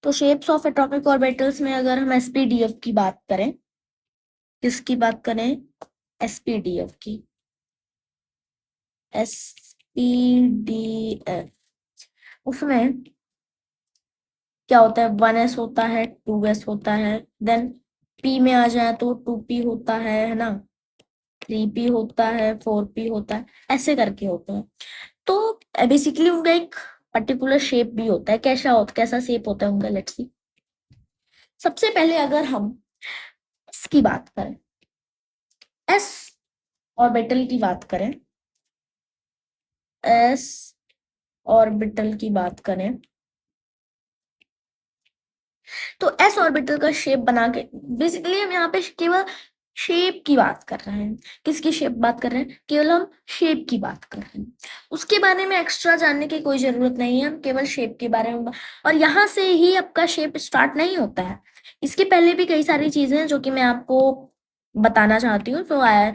तो shapes of atomic orbitals में अगर हम एसपीडीएफ की बात करें, किसकी बात करें, एसपीडीएफ की, एसपीडीएफ, उसमें क्या होता है, 1s होता है, 2s होता है, देन पी में आ जाए तो 2p होता है ना, 3p होता है, 4p होता है, ऐसे करके होता है। तो बेसिकली उनका एक पर्टिकुलर शेप भी होता है। कैसा शेप होता है उनका, लेट्स सी। सबसे पहले अगर हम एस की बात करें, एस ऑर्बिटल की बात करें, एस ऑर्बिटल की बात करें, तो एस ऑर्बिटल का शेप बना के, बेसिकली हम यहाँ पे केवल शेप की बात कर रहे हैं। किसकी शेप बात कर रहे हैं, केवल हम शेप की बात कर रहे हैं। उसके बारे में एक्स्ट्रा जानने की कोई जरूरत नहीं है, हम केवल शेप के बारे में। और यहाँ से ही आपका शेप स्टार्ट नहीं होता है, इसके पहले भी कई सारी चीजें हैं जो कि मैं आपको बताना चाहती हूँ। So I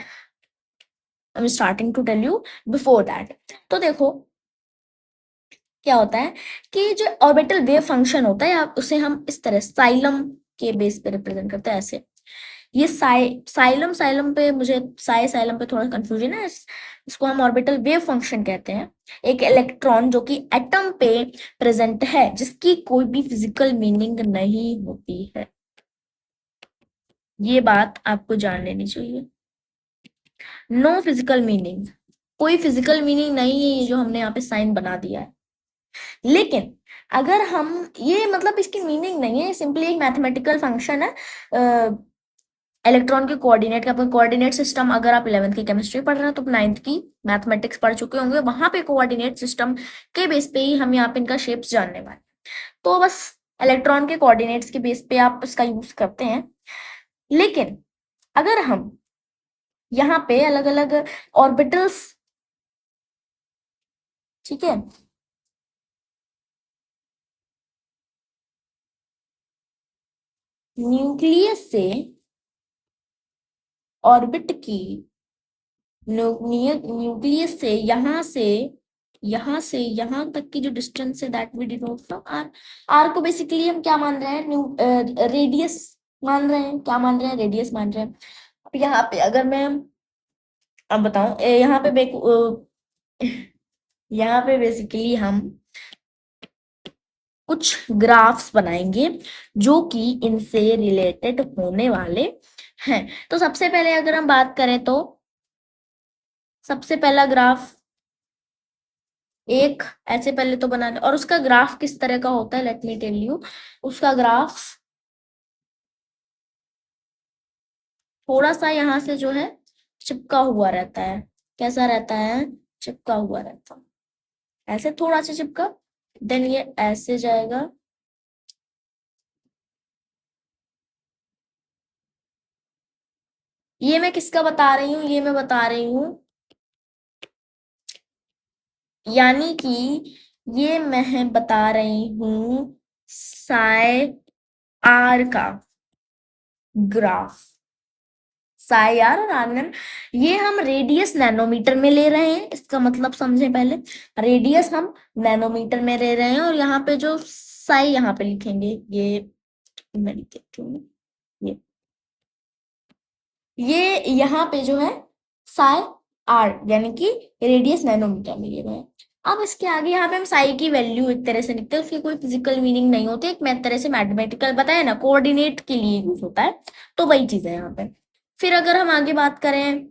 am starting to tell you before that. तो देखो क्या होता है कि जो ऑर्बिटल वेव फंक्शन होता है, आप उसे हम इस तरह साइलम के बेस पे रिप्रेजेंट करते हैं, ऐसे। ये साइलम साइलम पे मुझे साइलम पे थोड़ा कंफ्यूजन है, इसको हम ऑर्बिटल वेव फंक्शन कहते हैं। एक इलेक्ट्रॉन जो कि एटम पे प्रेजेंट है, जिसकी कोई भी फिजिकल मीनिंग नहीं होती है, ये बात आपको जान लेनी चाहिए। नो फिजिकल मीनिंग, कोई फिजिकल मीनिंग नहीं है ये जो हमने यहाँ पे साइन बना दिया है। लेकिन अगर हम, ये मतलब इसकी मीनिंग नहीं है, सिंपली एक मैथमेटिकल फंक्शन है। इलेक्ट्रॉन के कोऑर्डिनेट का, कोऑर्डिनेट सिस्टम अगर आप 11th की केमिस्ट्री पढ़ रहे हैं तो 9th की मैथमेटिक्स पढ़ चुके होंगे, वहां पे कोऑर्डिनेट सिस्टम के बेस पे ही हम यहाँ पे इनका शेप्स जानने वाले। तो बस इलेक्ट्रॉन के कोऑर्डिनेट्स के बेस पे आप इसका यूज करते हैं। लेकिन अगर हम यहाँ पे अलग अलग ऑर्बिटल्स, ठीक है, न्यूक्लियस से ऑर्बिट की, न्यूक्लियस से यहाँ से यहाँ तक की जो डिस्टेंस है, that we denote from r. R को बेसिकली हम क्या मान रहे हैं, रेडियस मान रहे हैं, क्या मान रहे हैं, रेडियस मान रहे हैं। अब यहाँ पे अगर मैं अब बताऊं, यहाँ पे यहाँ पे बेसिकली हम कुछ ग्राफ्स बनाएंगे जो कि इनसे रिलेटेड होने वाले हैं। तो सबसे पहले अगर हम बात करें तो सबसे पहला ग्राफ एक ऐसे पहले तो बना ले, और उसका ग्राफ किस तरह का होता है, लेट मी टेल यू। उसका ग्राफ थोड़ा सा यहाँ से जो है चिपका हुआ रहता है। कैसा रहता है, चिपका हुआ रहता है, ऐसे थोड़ा सा चिपका, देन ये ऐसे जाएगा, ये मैं किसका बता रही हूँ, ये मैं बता रही हूँ, यानी कि ये मैं बता रही हूँ साई आर का ग्राफ। साई आर और आर, ये हम रेडियस नैनोमीटर में ले रहे हैं, इसका मतलब समझे पहले। रेडियस हम नैनोमीटर में ले रहे हैं, और यहाँ पे जो साई यहाँ पे लिखेंगे, ये मैं लिख देती हूँ, ये यहाँ पे जो है साई आर, यानी कि रेडियस नैनोमीटर में ले रहे हैं। अब इसके आगे यहाँ पे हम साई की वैल्यू एक तरह से लिखते हैं, उसकी कोई फिजिकल मीनिंग नहीं होती, एक मैं तरह से मैथमेटिकल बताया ना, कोऑर्डिनेट के लिए यूज होता है, तो वही चीज है यहाँ पे। फिर अगर हम आगे बात करें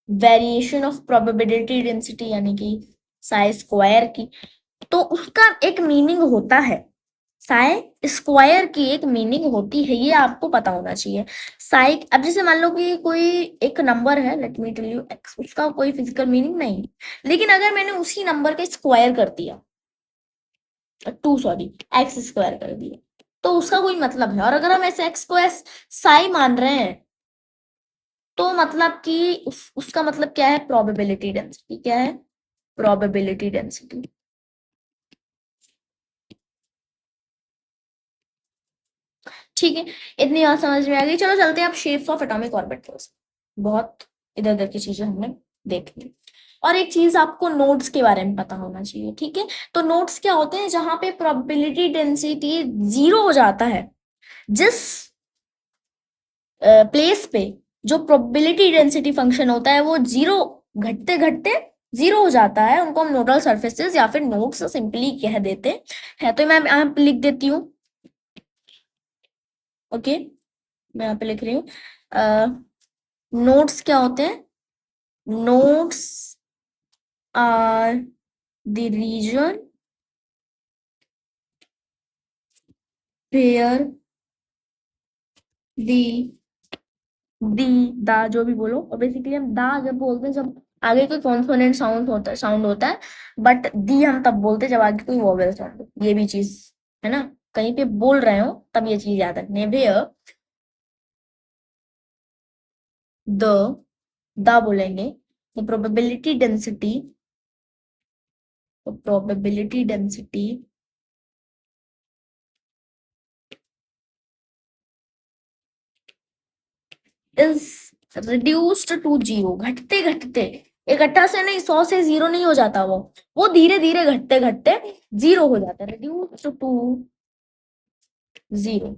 वेरिएशन ऑफ प्रोबेबिलिटी डेंसिटी, यानी कि साई स्क्वायर की, तो उसका एक मीनिंग होता है, साई स्क्वायर की एक मीनिंग होती है, ये आपको पता होना चाहिए। साई, अब जैसे मान लो कि कोई एक नंबर है, let me tell you x, उसका कोई फिजिकल मीनिंग नहीं, लेकिन अगर मैंने उसी नंबर का स्क्वायर कर दिया, टू सॉरी एक्स स्क्वायर कर दिया, तो उसका कोई मतलब है। और अगर हम ऐसे एक्स को एस साई मान रहे हैं, तो मतलब कि उसका मतलब क्या है, प्रोबेबिलिटी डेंसिटी। क्या है, प्रोबेबिलिटी डेंसिटी। ठीक है, इतनी बात समझ में आ गई। चलो चलते हैं अब शेप्स ऑफ एटॉमिक ऑर्बिटल्स। बहुत इधर उधर की चीजें हमने देख ली। और एक चीज आपको नोड्स के बारे में पता होना चाहिए, ठीक है। तो नोड्स क्या होते हैं, जहां पे प्रोबेबिलिटी डेंसिटी 0 हो जाता है, जिस प्लेस पे जो प्रोबेबिलिटी डेंसिटी फंक्शन होता है वो 0 घटते घटते 0 हो जाता है, उनको हम नोडल सर्फेसेस या फिर नोड्स सिंपली कह देते हैं। तो मैं यहाँ पे लिख देती हूँ, ओके, मैं यहाँ पे लिख रही हूँ। नोड्स क्या होते हैं, nodes are the region where the the दा, जो भी बोलो, और बेसिकली हम दा जब बोलते हैं जब आगे कोई कॉन्सोनेंट साउंड होता है, बट दी हम तब बोलते हैं जब आगे कोई वोवेल साउंड हो। ये भी चीज है ना, कहीं पे बोल रहे हो तब ये चीज याद रखनी है। वेयर द दा बोलेंगे, तो probability density is reduced to 0, घटते घटते, इकट्ठा से नहीं, 100 से 0 नहीं हो जाता, वो धीरे धीरे घटते घटते 0 हो जाता है, रिड्यूस्ड टू 0,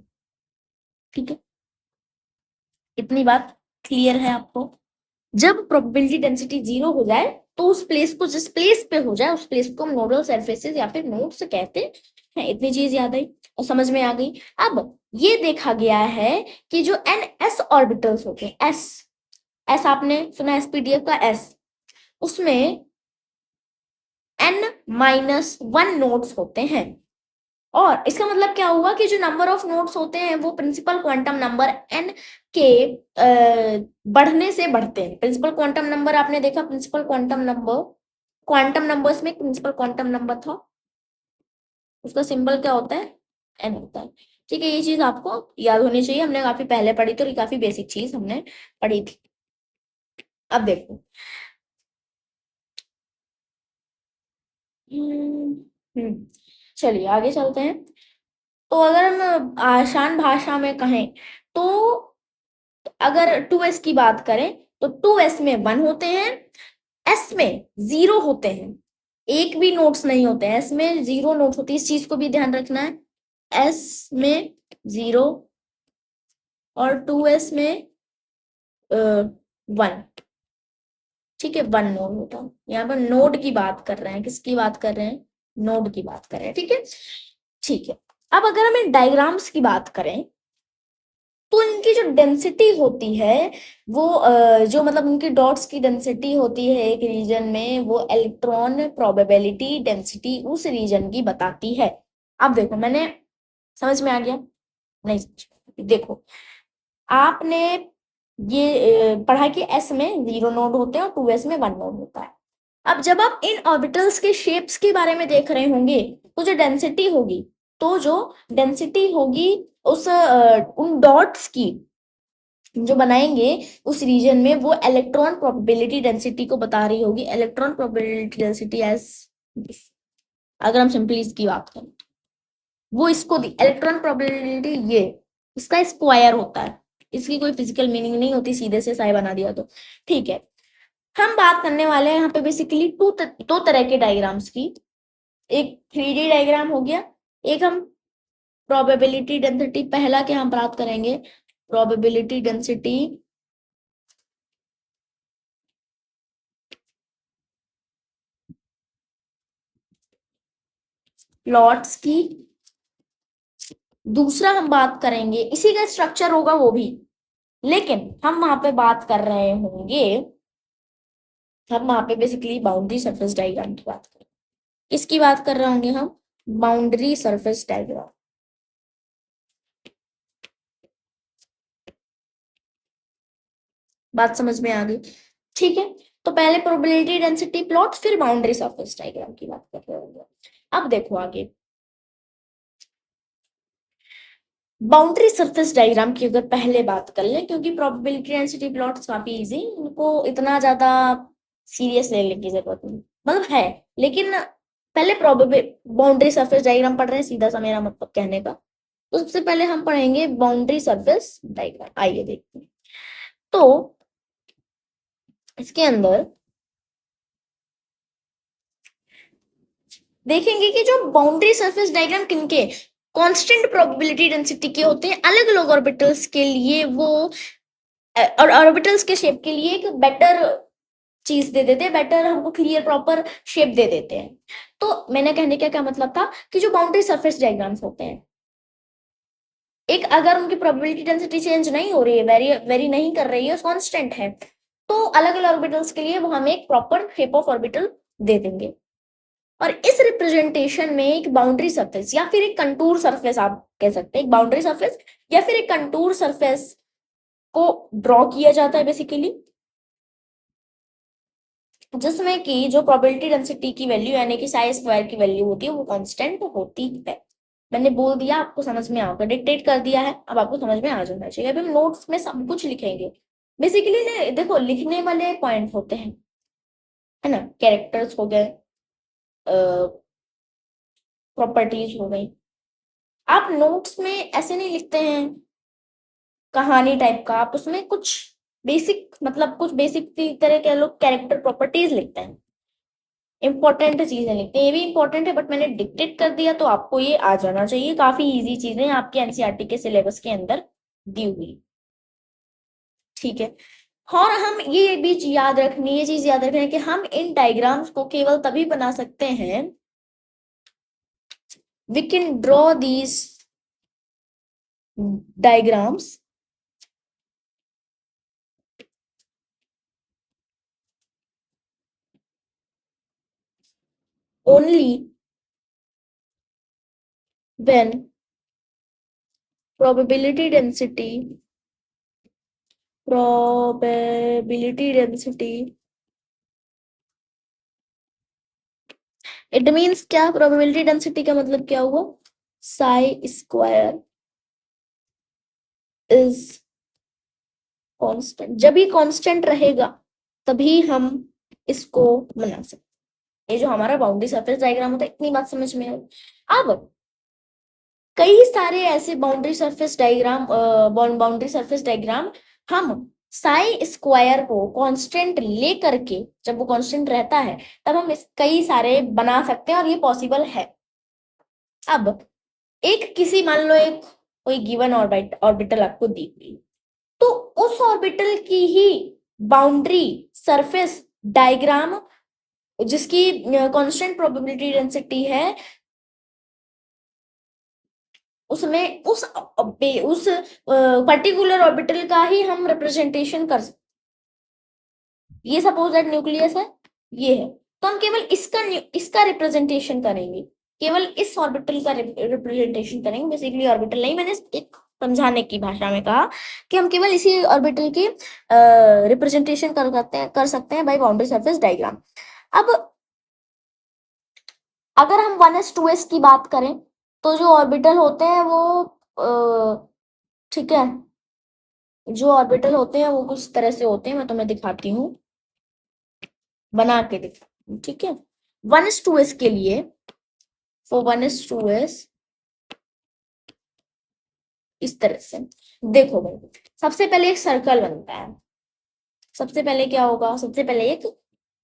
ठीक है। इतनी बात क्लियर है आपको। जब प्रोबेबिलिटी डेंसिटी 0 हो जाए तो उस प्लेस को, जिस प्लेस पे हो जाए उस प्लेस को हम नोडल सरफेसेस या फिर नोड्स कहते हैं। इतनी चीज याद आई और समझ में आ गई। अब ये देखा गया है कि जो एन एस ऑर्बिटल्स होते हैं, एस एस आपने सुना एसपीडीएफ का एस, उसमें n-1 नोड्स होते हैं। और इसका मतलब क्या हुआ कि जो नंबर ऑफ नोड्स होते हैं वो प्रिंसिपल क्वांटम नंबर n के बढ़ने से बढ़ते हैं। प्रिंसिपल क्वांटम नंबर आपने देखा, principal quantum number, quantum numbers में प्रिंसिपल क्वांटम नंबर था, उसका सिंबल क्या होता है, n होता है, ठीक है। ये चीज आपको याद होनी चाहिए, हमने काफी पहले पढ़ी, तो ये काफी बेसिक चीज हमने पढ़ी थी। अब देखो, चलिए आगे चलते हैं। तो अगर हम आसान भाषा में कहें तो अगर 2s की बात करें तो 2s में 1 होते हैं, s में 0 होते हैं, एक भी नोट्स नहीं होते हैं, s में 0 नोट्स होती है, इस चीज को भी ध्यान रखना है। s में 0 और 2s में 1, ठीक है, 1 नोड होता है। यहाँ पर नोड की बात कर रहे हैं, किसकी बात कर रहे हैं, नोड की बात कर रहे हैं, ठीक है। ठीक है, अब अगर हम इन डायग्राम्स की बात करें तो इनकी जो डेंसिटी होती है वो जो मतलब उनकी डॉट्स की डेंसिटी होती है एक रीजन में, वो इलेक्ट्रॉन प्रोबेबिलिटी डेंसिटी उस रीजन की बताती है। अब देखो, मैंने, समझ में आ गया, नहीं समझ में, देखो आपने ये पढ़ा कि एस में 0 नोड होते हैं और 2s में 1 नोड होता है। अब जब आप इन ऑर्बिटल्स के शेप्स के बारे में देख रहे होंगे तो जो डेंसिटी होगी, उस उन डॉट्स की जो बनाएंगे उस रीजन में, वो इलेक्ट्रॉन प्रोबेबिलिटी डेंसिटी को बता रही होगी। इलेक्ट्रॉन प्रोबेबिलिटी डेंसिटी एज, अगर हम सिंपली इसकी बात करें वो इसको दी इलेक्ट्रॉन प्रोबेबिलिटी, ये इसका स्क्वायर होता है, इसकी कोई फिजिकल मीनिंग नहीं होती, सीधे से साई बना दिया तो ठीक है। हम बात करने वाले हैं यहाँ पे बेसिकली दो तरह के डायग्राम्स की। एक 3D डायग्राम हो गया, एक हम प्रोबेबिलिटी डेंसिटी, पहला क्या हम बात करेंगे, प्रोबेबिलिटी डेंसिटी प्लॉट्स की। दूसरा हम बात करेंगे, इसी का स्ट्रक्चर होगा वो भी, लेकिन हम वहां पे बात कर रहे होंगे, हम वहां पे बेसिकली बाउंड्री सरफेस डायग्राम की बात करें। किसकी बात कर रहे होंगे हम, बाउंड्री सरफेस डायग्राम। बात समझ में आ गई, ठीक है। तो पहले प्रोबेबिलिटी डेंसिटी प्लॉट, फिर बाउंड्री सरफेस डायग्राम की बात कर रहे होंगे। अब देखो आगे, बाउंड्री सरफेस डायग्राम की अगर पहले बात कर ले, क्योंकि प्रोबेबिलिटी डेंसिटी प्लॉट्स काफी इजी, उनको इतना ज्यादा सीरियस लेने की जरूरत नहीं, मतलब है, लेकिन पहले प्रोबेबिल बाउंड्री सरफेस डायग्राम पढ़ रहे हैं, सीधा सा मेरा मतलब कहने का। तो सबसे पहले हम पढ़ेंगे बाउंड्री सरफेस डायग्राम, आइए देखते हैं। तो इसके अंदर देखेंगे कि जो बाउंड्री सरफेस डायग्राम किनके कांस्टेंट प्रोबेबिलिटी डेंसिटी के होते हैं अलग अलग ऑर्बिटल्स के लिए, वो और ऑर्बिटल्स के शेप के लिए एक बेटर चीज दे देते हैं, बेटर हमको क्लियर प्रॉपर शेप दे देते हैं। तो मैंने कहने का क्या मतलब था कि जो बाउंड्री सरफेस डायग्राम्स होते हैं, एक अगर उनकी प्रोबेबिलिटी डेंसिटी चेंज नहीं हो रही है, वेरी वेरी नहीं कर रही है, कांस्टेंट है, तो अलग अलग ऑर्बिटल्स के लिए वो हमें एक प्रॉपर शेप ऑफ ऑर्बिटल दे देंगे। और इस रिप्रेजेंटेशन में एक बाउंड्री सरफेस या फिर एक कंटूर सरफेस, आप कह सकते हैं एक बाउंड्री सरफेस या फिर एक कंटूर सरफेस को ड्रॉ किया जाता है बेसिकली, जिसमें कि जो प्रोबेबिलिटी डेंसिटी की वैल्यू यानी कि साई स्क्वायर की वैल्यू होती है वो कांस्टेंट होती है। मैंने बोल दिया, आपको समझ में आएगा, डिक्टेट कर दिया है, अब आपको समझ में आ जाना चाहिए। अभी हम नोट्स में सब कुछ लिखेंगे बेसिकली ना, देखो लिखने वाले पॉइंट होते हैं, है ना, कैरेक्टर्स हो गए, प्रॉपर्टीज हो गई। आप नोट्स में ऐसे नहीं लिखते हैं कहानी टाइप का, आप उसमें कुछ बेसिक मतलब कुछ बेसिक तरह के लोग कैरेक्टर प्रॉपर्टीज लिखते हैं, इंपॉर्टेंट चीजें लिखते हैं। ये भी इंपॉर्टेंट है बट मैंने डिक्टेट कर दिया तो आपको ये आ जाना चाहिए, काफी इजी चीजें आपके एनसीईआरटी के सिलेबस के अंदर दी हुई, ठीक है। और हम ये भी याद रखनी, ये चीज याद रखनी है कि हम इन डायग्राम्स को केवल तभी बना सकते हैं, we can draw these diagrams only when probability density it means क्या, प्रोबेबिलिटी डेंसिटी का मतलब क्या हुआ, साई स्क्वायर इज कांस्टेंट। जब ये कांस्टेंट रहेगा तभी हम इसको बना सकते। ये जो हमारा बाउंड्री सरफेस डायग्राम होता है, इतनी बात समझ में आई। अब कई सारे ऐसे बाउंड्री सरफेस डायग्राम हम साई स्क्वायर को कांस्टेंट ले करके, जब वो कांस्टेंट रहता है तब हम इस कई सारे बना सकते हैं और ये पॉसिबल है। अब एक किसी मान लो एक कोई गिवन ऑर्बिटल आपको दी गई, तो उस ऑर्बिटल की ही बाउंड्री सरफेस डायग्राम जिसकी कांस्टेंट प्रोबेबिलिटी डेंसिटी है, उसमें उस पर्टिकुलर ऑर्बिटल का ही हम रिप्रेजेंटेशन कर सकते। ये सपोज दैट न्यूक्लियस है, ये है, तो हम केवल इसका रिप्रेजेंटेशन करेंगे, केवल इस ऑर्बिटल का रिप्रेजेंटेशन करेंगे। बेसिकली ऑर्बिटल नहीं, मैंने एक समझाने की भाषा में कहा कि हम केवल इसी ऑर्बिटल की रिप्रेजेंटेशन कर सकते हैं बाय बाउंड्री सरफेस डायग्राम। अब अगर हम 1s 2s की बात करें तो जो ऑर्बिटल होते हैं वो ठीक है, जो ऑर्बिटल होते हैं वो कुछ तरह से होते हैं, मैं तुम्हें दिखाती हूँ, बना के दिखाती हूँ, ठीक है। 1s 2s के लिए, फॉर 1s 2s इस तरह से देखो भाई, सबसे पहले एक सर्कल बनता है। सबसे पहले क्या होगा, सबसे पहले एक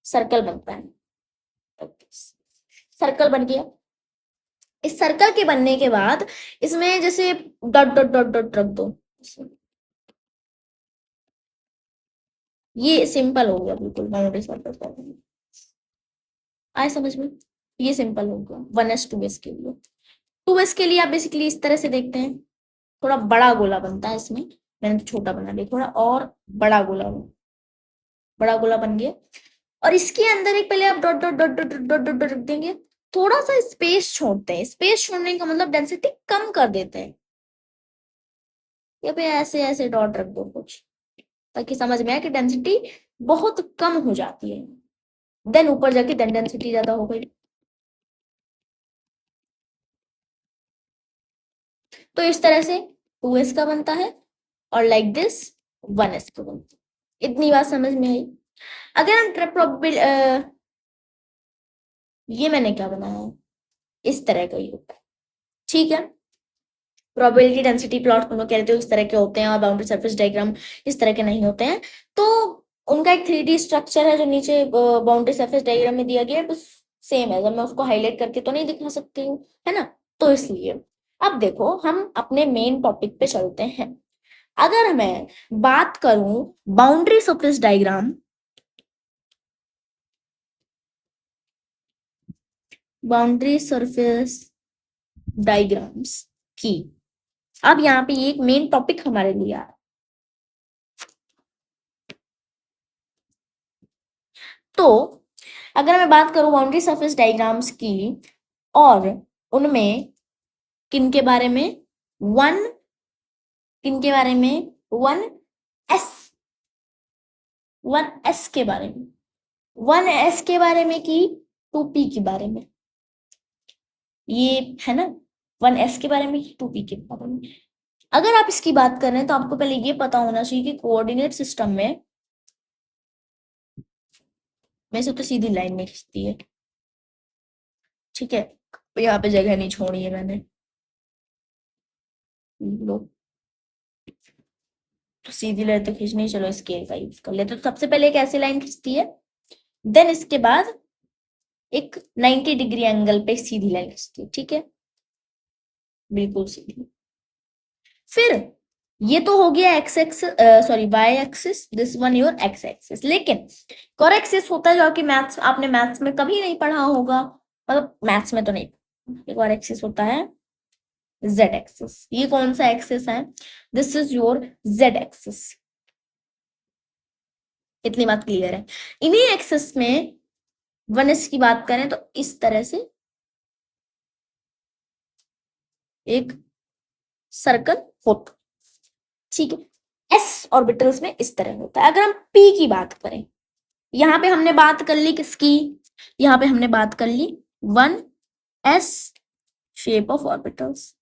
सर्कल बनता है, सर्कल बन गया। इस सर्कल के बनने के बाद इसमें जैसे डॉट डॉट डॉट डॉट रख दो, ये सिंपल हो गया बिल्कुल बाउंड्री सर्कल। आए समझ में, ये सिंपल हो गया 1s 2s के लिए। 2s के लिए आप बेसिकली इस तरह से देखते हैं, थोड़ा बड़ा गोला बनता है इसमें, मैंने तो छोटा बना दिया, थोड़ा और बड़ा गोला बन गया। और इसके अंदर एक पहले आप dot dot dot dot dot dot dot रख देंगे, थोड़ा सा स्पेस छोड़ते हैं। स्पेस छोड़ने का मतलब डेंसिटी कम कर देते हैं, या फिर ऐसे ऐसे डॉट रख दो कुछ, ताकि समझ में आए कि डेंसिटी बहुत कम हो जाती है, देन ऊपर जाके डेंसिटी ज्यादा हो गई। तो इस तरह से 2s का बनता है और लाइक दिस 1s का बनता है। इतनी बात समझ में आई। अगर हम ये मैंने क्या बनाया है, इस तरह का ही होता है, ठीक है। प्रोबेबिलिटी डेंसिटी प्लॉट तुम लोग कहते हो इस तरह के होते हैं और बाउंड्री सरफेस डायग्राम इस तरह के नहीं होते हैं। तो उनका एक 3D स्ट्रक्चर है जो नीचे बाउंड्री सरफेस डायग्राम में दिया गया है, बस सेम है, जब मैं उसको हाईलाइट करके तो नहीं दिखा सकती हूँ, है ना। तो इसलिए अब देखो हम अपने मेन टॉपिक पे चलते हैं। अगर मैं बात करूं boundary surface diagram, boundary surface diagrams की, अब यहाँ पे एक मेन टॉपिक हमारे लिए आ रहा है। तो अगर मैं बात करूं बाउंड्री सरफेस डायग्राम्स की, और उनमें किन के बारे में, वन, किन के बारे में, वन एस, वन एस के बारे में, वन एस के बारे में की, टू पी के बारे में, ये है ना, वन एस के बारे में, टू पी के बारे में। अगर आप इसकी बात कर रहे हैं तो आपको पहले ये पता होना चाहिए कि कोऑर्डिनेट सिस्टम में वैसे तो सीधी लाइन नहीं खींचती है, ठीक है, यहाँ पे जगह नहीं छोड़ी है मैंने, लो, तो सीधी लाइन तो खींचनी, चलो स्केल का यूज कर लेते। तो सबसे पहले एक ऐसी लाइन खींचती है, देन इसके बाद एक 90 डिग्री एंगल पे सीधी लाइन खींचती है, ठीक है, बिल्कुल सीधी। फिर ये तो हो गया x axis, sorry y axis, this one your x axis. लेकिन कॉर एक्सिस होता है जो कि मैथ्स, आपने मैथ्स में कभी नहीं पढ़ा होगा, मतलब मैथ्स में तो नहीं, एक और एक्सिस होता है जेड एक्सिस। ये कौन सा एक्सिस है, this is your Z axis. इतनी बात क्लियर है। इन्हीं एक्सिस में वन एस की बात करें तो इस तरह से एक सर्कल होता, ठीक है। एस ऑर्बिटल्स में इस तरह होता है। अगर हम पी की बात करें, यहां पे हमने बात कर ली किसकी, यहां पे हमने बात कर ली one S shape of orbitals,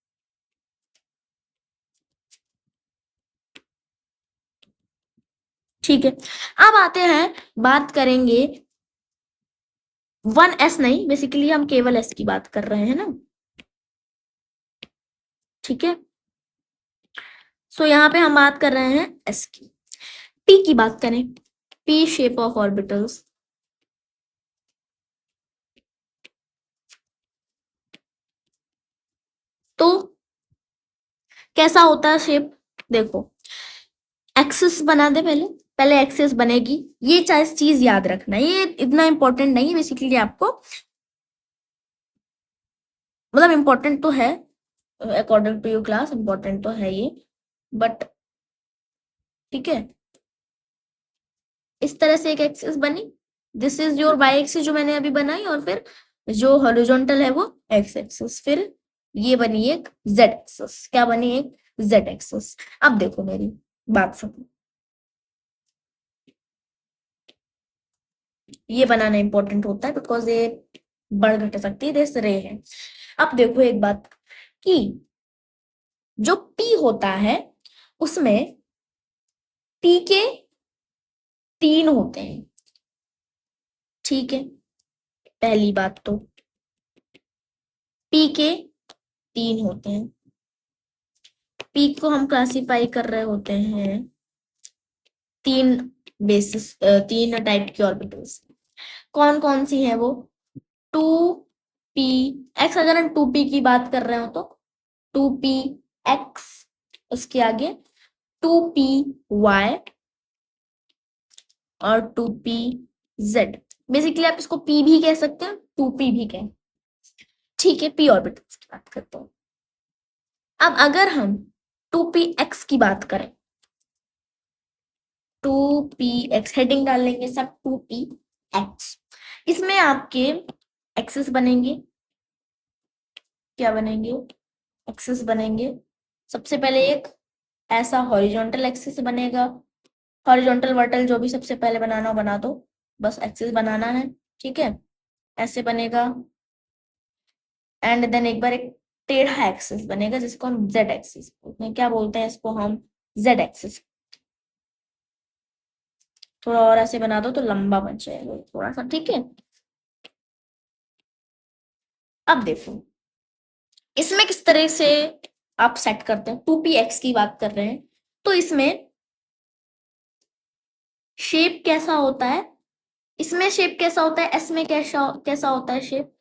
ठीक है। अब आते हैं, बात करेंगे वन एस नहीं, बेसिकली हम केवल एस की बात कर रहे हैं ना, ठीक है। सो यहाँ पे हम बात कर रहे हैं एस की। पी की बात करें, पी शेप ऑफ ऑर्बिटल्स, तो कैसा होता है शेप, देखो एक्सिस बना दे, पहले पहले एक्सिस बनेगी, ये चाहे चीज याद रखना, ये इतना इंपॉर्टेंट नहीं है बेसिकली आपको, मतलब इंपॉर्टेंट तो है according to your class, important तो है ये, बट ठीक है। इस तरह से एक एक्सिस बनी, this is your y axis जो मैंने अभी बनाई, और फिर जो हॉरिजॉन्टल है वो एक्स एक्सिस, फिर ये बनी एक जेड एक्सिस, क्या बनी, एक जेड एक्सिस। अब देखो मेरी बात सुनो, ये बनाना इंपॉर्टेंट होता है बिकॉज ये बढ़ घट सकती है, देश रे है। अब देखो एक बात कि जो पी होता है उसमें पी के तीन होते हैं, ठीक है। पहली बात तो पी के तीन होते हैं, पी को हम क्लासिफाई कर रहे होते हैं तीन बेसिस, तीन टाइप की ऑर्बिटल्स। कौन कौन सी है वो, टू पी एक्स, अगर हम टू पी की बात कर रहे हो तो टू पी एक्स, उसके आगे टू पी वाई और टू पी जेड। बेसिकली आप इसको पी भी कह सकते हैं, टू पी भी कहें, ठीक है। पी ऑर्बिटल्स की बात करते हैं। अब अगर हम टू पी एक्स की बात करें, टू पी एक्स हेडिंग डाल लेंगे सब, टू पी एक्स, इसमें आपके एक्सिस बनेंगे, क्या बनेंगे, एक्सिस बनेंगे। सबसे पहले एक ऐसा हॉरिजॉन्टल एक्सिस बनेगा, हॉरिजॉन्टल वर्टल जो भी सबसे पहले बनाना हो बना दो, बस एक्सिस बनाना है, ठीक है, ऐसे बनेगा। एंड देन एक बार एक टेढ़ा एक्सिस बनेगा जिसको हम जेड एक्सिस बोलते हैं, क्या बोलते हैं इसको हम, जेड एक्सिस। थोड़ा और ऐसे बना दो तो लंबा बन जाएगा थोड़ा सा, ठीक है। अब देखो इसमें किस तरह से आप सेट करते हैं, टू पी एक्स की बात कर रहे हैं तो इसमें शेप कैसा होता है, इसमें शेप कैसा होता है, एस में कैसा कैसा होता है शेप,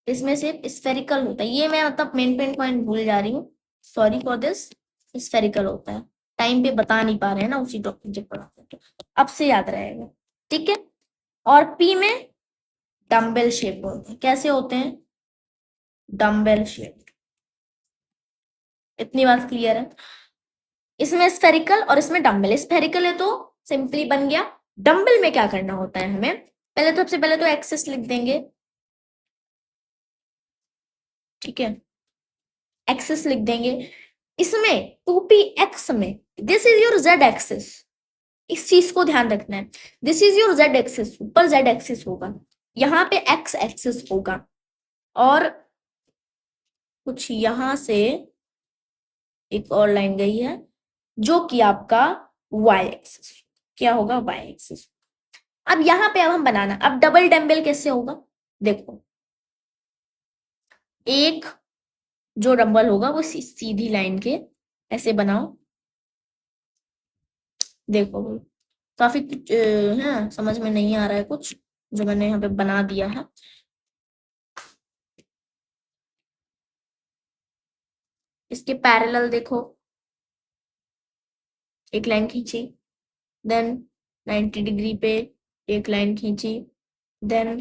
इसमें शेप स्फेरिकल होता है। ये मैं मतलब मेन पॉइंट भूल जा रही हूँ, सॉरी फॉर दिस। स्फेरिकल होता है, टाइम पे बता नहीं पा रहे हैं ना, उसी टॉपिक जब पढ़ाते हैं तो अब से याद रहेगा, ठीक है। और पी में डम्बेल शेप होते हैं, कैसे होते हैं, डम्बेल शेप। इतनी बात क्लियर है। इसमें स्फेरिकल और इसमें डम्बल। स्फेरिकल है तो सिंपली बन गया। डम्बल में क्या करना होता है हमें, पहले तो सबसे पहले तो एक्सेस लिख देंगे, ठीक है, एक्सेस लिख देंगे। इसमें 2p में this is your Z axis, इस चीज को ध्यान रखना है। This is your Z axis, ऊपर जेड एक्सिस होगा, यहाँ पे एक्स एक्सिस होगा, और कुछ यहां से एक और लाइन गई है जो कि आपका वाई एक्सिस, क्या होगा, वाई एक्सिस। अब यहाँ पे अब हम बनाना, अब डबल डम्बल कैसे होगा, देखो एक जो डंबल होगा वो सीधी लाइन के ऐसे बनाओ, देखो काफी कुछ है, समझ में नहीं आ रहा है कुछ जो मैंने यहाँ पे बना दिया है। इसके पैरेलल देखो, एक लाइन खींची, देन 90 डिग्री पे एक लाइन खींची, देन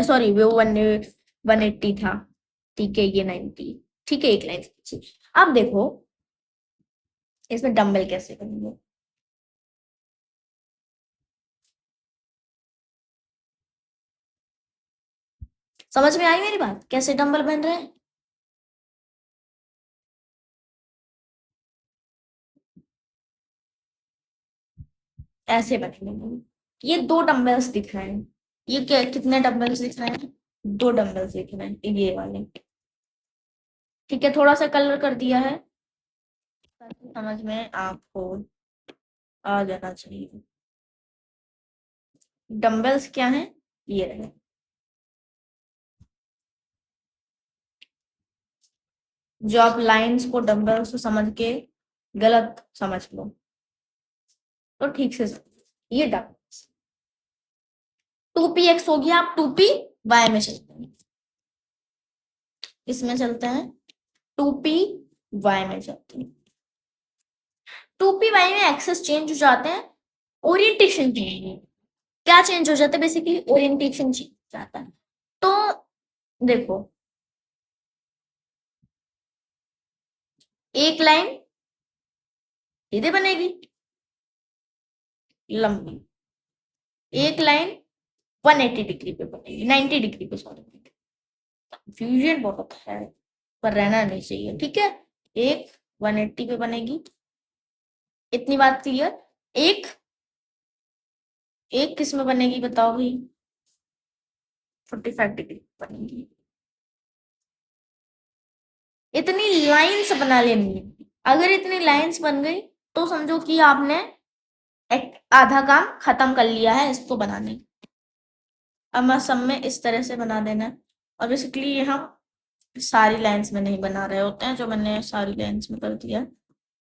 सॉरी वो 180 था, ठीक है, ये 90, ठीक है, एक लाइन खींची। अब देखो इसमें डंबल कैसे बनेंगे, समझ में आई मेरी बात, कैसे डंबल बन रहे हैं। ऐसे बनेंगे, ये दो डंबल्स दिख रहे हैं, ये क्या कितने डंबल्स दिख रहे हैं, दो डंबल्स दिख रहे हैं ये वाले, ठीक है, थोड़ा सा कलर कर दिया है ताकि समझ में आपको आ जाना चाहिए। डंबल्स क्या है, ये रहे, जो आप लाइंस को डंबल्स से समझ के गलत समझ लो तो ठीक से समझो, ये डंबल्स। 2px हो गया, आप 2py में चलते हैं, इसमें चलते हैं 2py में चलते हैं। 2py में एक्सेस चेंज हो जाते हैं, ओरिएंटेशन चेंज, क्या चेंज हो जाता है, बेसिकली ओरिएंटेशन चेंज हो जाता है। तो देखो एक लाइन सीधे बनेगी लंबी, एक लाइन 180 डिग्री पे बनेगी, 90 डिग्री पे, सॉरी कंफ्यूजन बहुत है पर रहना नहीं चाहिए, ठीक है। एक 180 पे बनेगी, इतनी बात क्लियर। एक एक किस में बनेगी बताओ भाई, 45 डिग्री बनेगी। इतनी लाइंस बना लेनी है, अगर इतनी लाइंस बन गई तो समझो कि आपने एक आधा काम खत्म कर लिया है इसको बनाने। अब मैं सब में इस तरह से बना देना है, और बेसिकली ये हम सारी लाइंस में नहीं बना रहे होते हैं, जो मैंने सारी लाइंस में कर दिया है,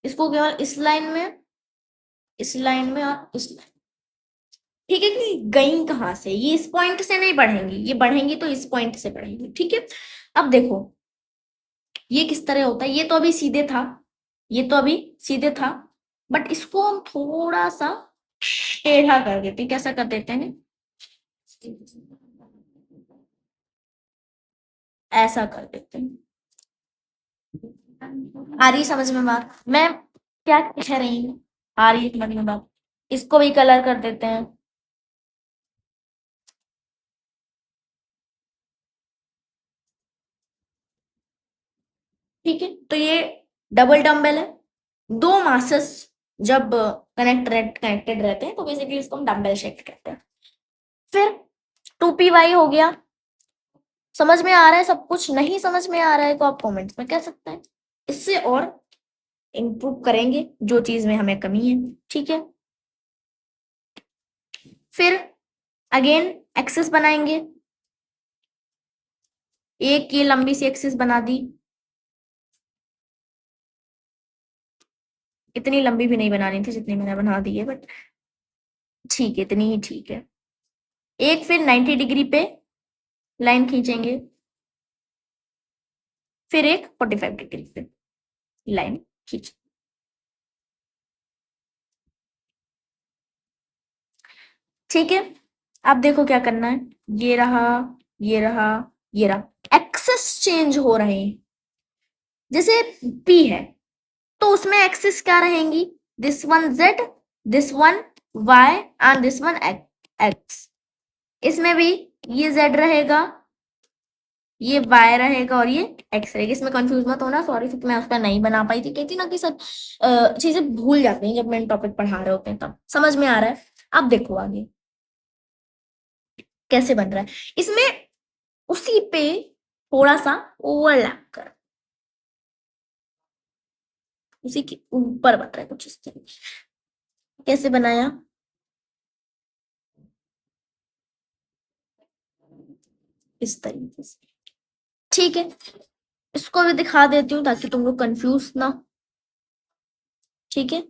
इसको केवल इस लाइन में, इस लाइन में और इस लाइन, ठीक है, कि गई कहाँ से, ये इस पॉइंट से नहीं बढ़ेंगी, ये बढ़ेंगी तो इस पॉइंट से बढ़ेंगी, ठीक है। अब देखो ये किस तरह होता है, ये तो अभी सीधे था, ये तो अभी सीधे था, बट इसको हम थोड़ा सा टेढ़ा कर देते हैं, कैसा कर देते हैं, ऐसा कर देते हैं। आ रही समझ में बात, मैं क्या कह रही हूँ, आ रही है समझ में बात। इसको भी कलर कर देते हैं, ठीक है। तो ये डबल डम्बल है, दो मासेस जब कनेक्टेड रहते हैं तो बेसिकली इसको हम डम्बल शेप कहते हैं। फिर 2py हो गया, समझ में आ रहा है सब कुछ, नहीं समझ में आ रहा है तो आप कमेंट्स में कह सकते हैं, इससे और इम्प्रूव करेंगे जो चीज में हमें कमी है, ठीक है। फिर अगेन एक्सेस बनाएंगे, एक ये लंबी सी एक्सेस बना दी, इतनी लंबी भी नहीं बनानी थी जितनी मैंने बना दी है, बट ठीक है, इतनी ही ठीक है। एक फिर 90 डिग्री पे लाइन खींचेंगे, फिर एक 45 डिग्री पे लाइन खींच। ठीक है, अब देखो क्या करना है। ये रहा, ये रहा, ये रहा, एक्सेस चेंज हो रहे हैं। जैसे पी है तो उसमें एक्सिस क्या रहेंगी, this one z, this one y and this one x. इसमें भी ये जेड रहेगा, ये वाई रहेगा और ये एक्स रहेगा। इसमें कंफ्यूज मत होना, सॉरी क्योंकि मैं उसका नहीं बना पाई थी। कहती ना कि सब चीजें भूल जाती हैं जब मैं टॉपिक पढ़ा रहे होते हैं, तब समझ में आ रहा है। अब देखो आगे कैसे बन रहा है। इसमें उसी पे थोड़ा सा ओवरलैप कर, उसी के ऊपर बन रहा है कुछ इस तरीके। कैसे बनाया, इस तरीके से। ठीक है, इसको भी दिखा देती हूँ ताकि तुम लोग कंफ्यूज ना हो। ठीक है,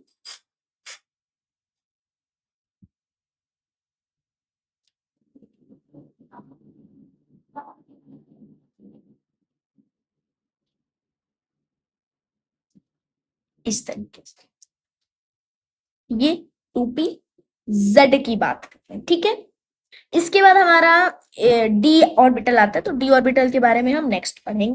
इस तरीके से ये 2p z की बात करते हैं। ठीक है, इसके बाद हमारा डी ऑर्बिटल आता है, तो डी ऑर्बिटल के बारे में हम नेक्स्ट पढ़ेंगे।